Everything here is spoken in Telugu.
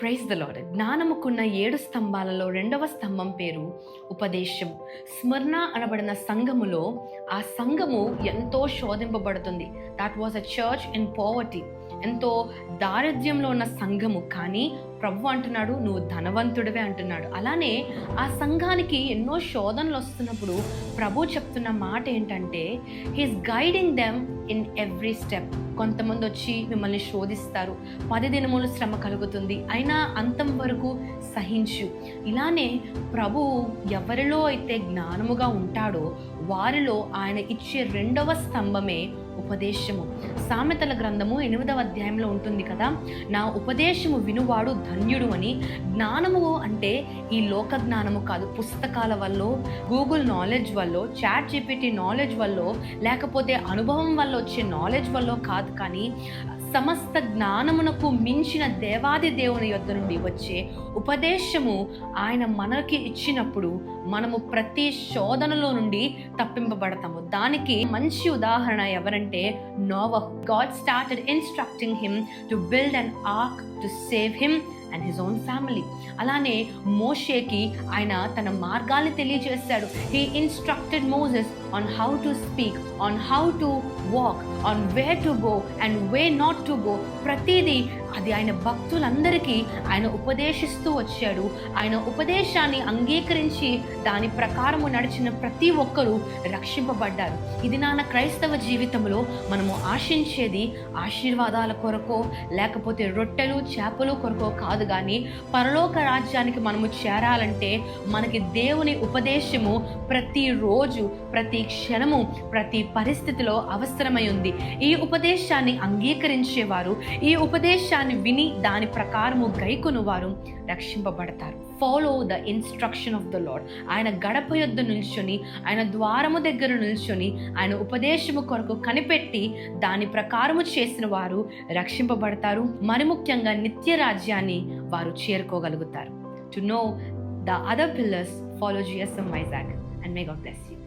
Praise the lord. జ్ఞానముకున్న 7 స్తంభాలలో రెండవ స్తంభం పేరు ఉపదేశము. స్మరణ అనబడిన సంఘములో ఆ సంఘము ఎంతో శోధింపబడుతుంది. That was a church in poverty. ఎంతో దారిద్ర్యంలో ఉన్న సంఘము. కానీ ప్రభు అంటున్నాడు, నువ్వు ధనవంతుడివే అంటున్నాడు. అలానే ఆ సంఘానికి ఎన్నో శోధనలు వస్తున్నప్పుడు ప్రభు చెప్తున్న మాట ఏంటంటే, he's guiding them in every step. కొంతమంది వచ్చి మిమ్మల్ని శోధిస్తారు, 10 దినములు శ్రమ కలుగుతుంది, అయినా అంతం వరకు సహించు. ఇలానే ప్రభు ఎవరిలో అయితే జ్ఞానముగా ఉంటాడో వారిలో ఆయన ఇచ్చే రెండవ స్తంభమే ఉపదేశము. సామెతల గ్రంథము 8వ అధ్యాయంలో ఉంటుంది కదా, నా ఉపదేశము వినువాడు ధన్యుడు అని. జ్ఞానము అంటే ఈ లోక జ్ఞానము కాదు, పుస్తకాల వల్ల, గూగుల్ నాలెడ్జ్ వల్ల, చాట్ జీపీటీ నాలెడ్జ్ వల్ల, లేకపోతే అనుభవం వల్ల వచ్చే నాలెడ్జ్ వల్ల కాదు, కానీ సమస్త జ్ఞానమునకు మించిన దేవాది దేవుని యొద్ద నుండి వచ్చే ఉపదేశము ఆయన మనకి ఇచ్చినప్పుడు మనము ప్రతి శోధనలో నుండి తప్పింపబడతాము. దానికి మంచి ఉదాహరణ ఎవరంటే నోవహు. God started instructing him to build an arc to save him and his own family. అలానే మోషేకి ఆయన తన మార్గాన్ని తెలియజేశాడు. He instructed Moses on how to speak, on how to walk, on wear to go and way not to go. ప్రతిదీ అది ఆయన భక్తులందరికీ ఆయన ఉపదేశిస్తూ వచ్చాడు. ఆయన ఉపదేశాన్ని అంగీకరించి దాని ప్రకారము నడిచిన ప్రతి ఒక్కరూ రక్షింపబడ్డారు. ఇది నాన్న క్రైస్తవ జీవితంలో మనము ఆశించేది ఆశీర్వాదాల కొరకో లేకపోతే రొట్టెలు చేపలు కొరకో కాదు, కానీ పరలోక రాజ్యానికి మనము చేరాలంటే మనకి దేవుని ఉపదేశము ప్రతిరోజు, ప్రతి క్షణము, ప్రతి పరిస్థితిలో అవసరమై ఉంది. ఈ ఉపదేశాన్ని అంగీకరించేవారు, ఈ ఉపదేశాన్ని విని దాని ప్రకారము గైకొనువారు రక్షింపబడతారు. Follow the instruction of the lord. ఆయన గడప యొద్ద నిల్చొని, ఆయన ద్వారము దగ్గర నిల్చొని ఆయన ఉపదేశము కొరకు కనిపెట్టి దాని ప్రకారము చేసిన వారు రక్షింపబడతారు. మరి ముఖ్యంగా నిత్య రాజ్యాన్ని వారు చేరుకోగలుగుతారు. To know the other pillars, follow GSM Vizag and may God bless you.